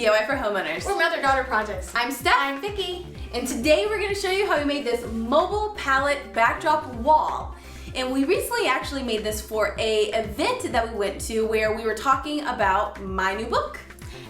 DIY for Homeowners. We're Mother-Daughter Projects. I'm Steph. I'm Vicki. And today we're going to show you how we made this mobile pallet backdrop wall. And we recently actually made this for an event that we went to where we were talking about my new book.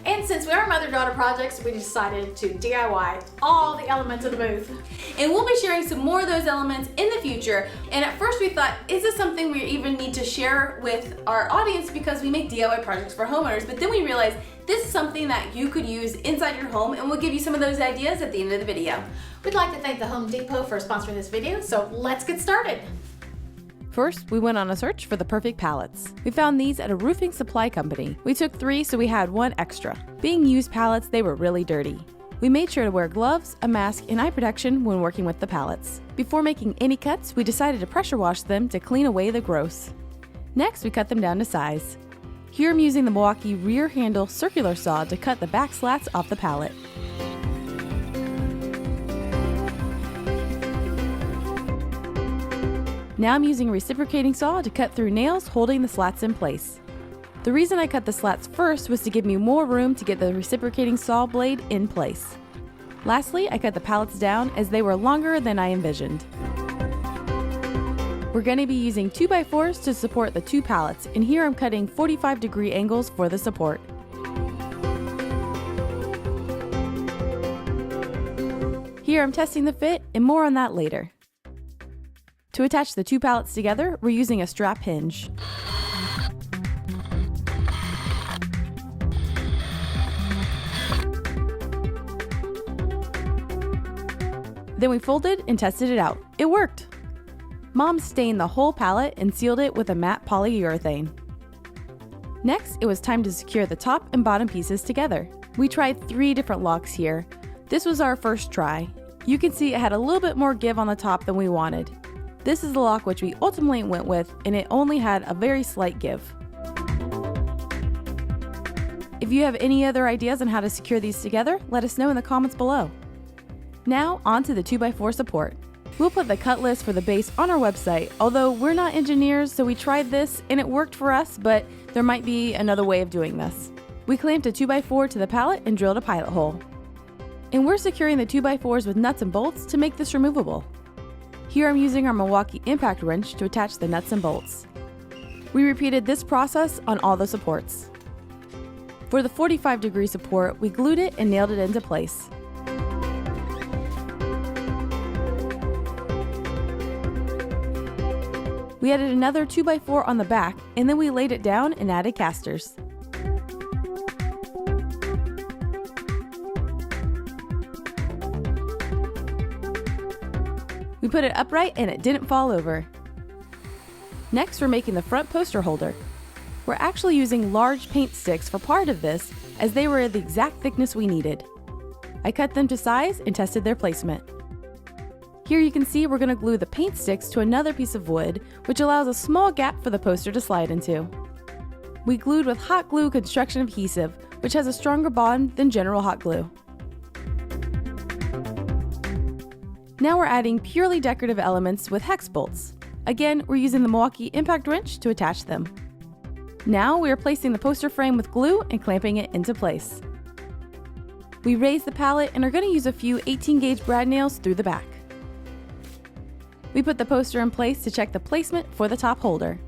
And since we are Mother-Daughter Projects, we decided to DIY all the elements of the booth. And we'll be sharing some more of those elements in the future. And at first we thought, is this something we even need to share with our audience because we make DIY projects for homeowners? But then we realized this is something that you could use inside your home, and we'll give you some of those ideas at the end of the video. We'd like to thank the Home Depot for sponsoring this video, so let's get started. First, we went on a search for the perfect pallets. We found these at a roofing supply company. We took 3, so we had 1 extra. Being used pallets, they were really dirty. We made sure to wear gloves, a mask, and eye protection when working with the pallets. Before making any cuts, we decided to pressure wash them to clean away the gross. Next, we cut them down to size. Here I'm using the Milwaukee rear handle circular saw to cut the back slats off the pallet. Now I'm using a reciprocating saw to cut through nails holding the slats in place. The reason I cut the slats first was to give me more room to get the reciprocating saw blade in place. Lastly, I cut the pallets down as they were longer than I envisioned. We're going to be using 2x4s to support the 2 pallets, and here I'm cutting 45-degree angles for the support. Here I'm testing the fit, and more on that later. To attach the 2 pallets together, we're using a strap hinge. Then we folded and tested it out. It worked! Mom stained the whole pallet and sealed it with a matte polyurethane. Next, it was time to secure the top and bottom pieces together. We tried 3 different locks here. This was our first try. You can see it had a little bit more give on the top than we wanted. This is the lock which we ultimately went with, and it only had a very slight give. If you have any other ideas on how to secure these together, let us know in the comments below. Now, on to the 2x4 support. We'll put the cut list for the base on our website, although we're not engineers, so we tried this and it worked for us, but there might be another way of doing this. We clamped a 2x4 to the pallet and drilled a pilot hole. And we're securing the 2x4s with nuts and bolts to make this removable. Here I'm using our Milwaukee impact wrench to attach the nuts and bolts. We repeated this process on all the supports. For the 45-degree support, we glued it and nailed it into place. We added another 2x4 on the back, and then we laid it down and added casters. We put it upright and it didn't fall over. Next, we're making the front poster holder. We're actually using large paint sticks for part of this, as they were the exact thickness we needed. I cut them to size and tested their placement. Here you can see we're going to glue the paint sticks to another piece of wood, which allows a small gap for the poster to slide into. We glued with hot glue construction adhesive, which has a stronger bond than general hot glue. Now we're adding purely decorative elements with hex bolts. Again, we're using the Milwaukee impact wrench to attach them. Now we are placing the poster frame with glue and clamping it into place. We raised the pallet and are going to use a few 18-gauge brad nails through the back. We put the poster in place to check the placement for the top holder.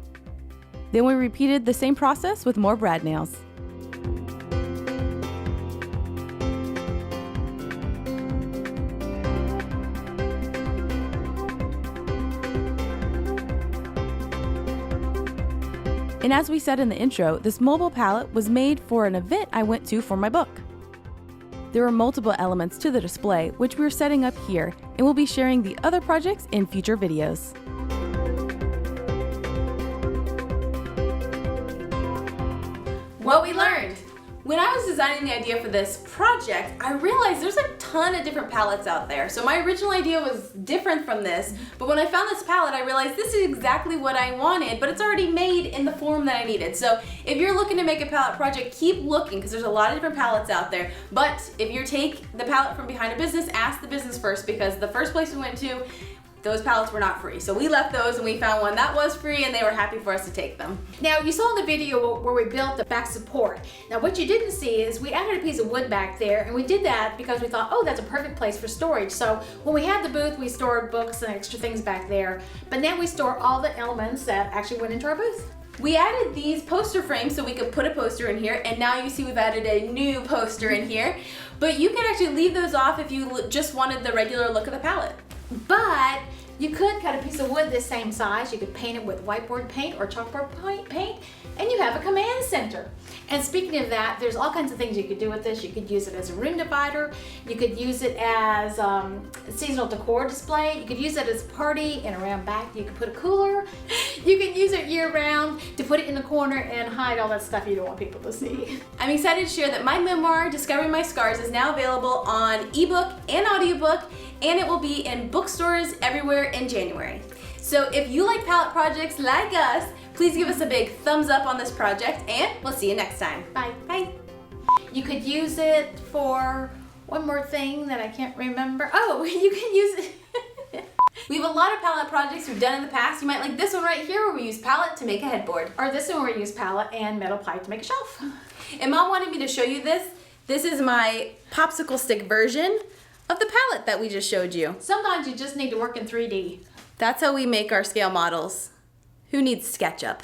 Then we repeated the same process with more brad nails. And as we said in the intro, this mobile pallet was made for an event I went to for my book. There are multiple elements to the display, which we're setting up here, and we'll be sharing the other projects in future videos. What we learned. When I was designing the idea for this project, I realized there's a ton of different palettes out there. So my original idea was different from this, but when I found this palette, I realized this is exactly what I wanted, but it's already made in the form that I needed. So if you're looking to make a palette project, keep looking because there's a lot of different palettes out there. But if you take the palette from behind a business, ask the business first, because the first place we went to, those pallets were not free. So we left those and we found one that was free, and they were happy for us to take them. Now, you saw in the video where we built the back support. Now, what you didn't see is we added a piece of wood back there, and we did that because we thought, oh, that's a perfect place for storage. So when we had the booth, we stored books and extra things back there, but now we store all the elements that actually went into our booth. We added these poster frames so we could put a poster in here, and now you see we've added a new poster in here. But you can actually leave those off if you just wanted the regular look of the pallet. But you could cut a piece of wood this same size. You could paint it with whiteboard paint or chalkboard paint, and you have a command center. And speaking of that, there's all kinds of things you could do with this. You could use it as a room divider. You could use it as a seasonal decor display. You could use it as a party, and around back you could put a cooler. You can use it year round to put it in the corner and hide all that stuff you don't want people to see. I'm excited to share that my memoir, Discovering My Scars, is now available on ebook and audiobook, and it will be in bookstores everywhere in January. So if you like palette projects like us, please give us a big thumbs up on this project, and we'll see you next time. Bye. Bye. You could use it for one more thing that I can't remember. Oh, you can use it. We have a lot of palette projects we've done in the past. You might like this one right here where we use palette to make a headboard. Or this one where we use pallet and metal pipe to make a shelf. And Mom wanted me to show you this. This is my popsicle stick version of the palette that we just showed you. Sometimes you just need to work in 3D. That's how we make our scale models. Who needs SketchUp?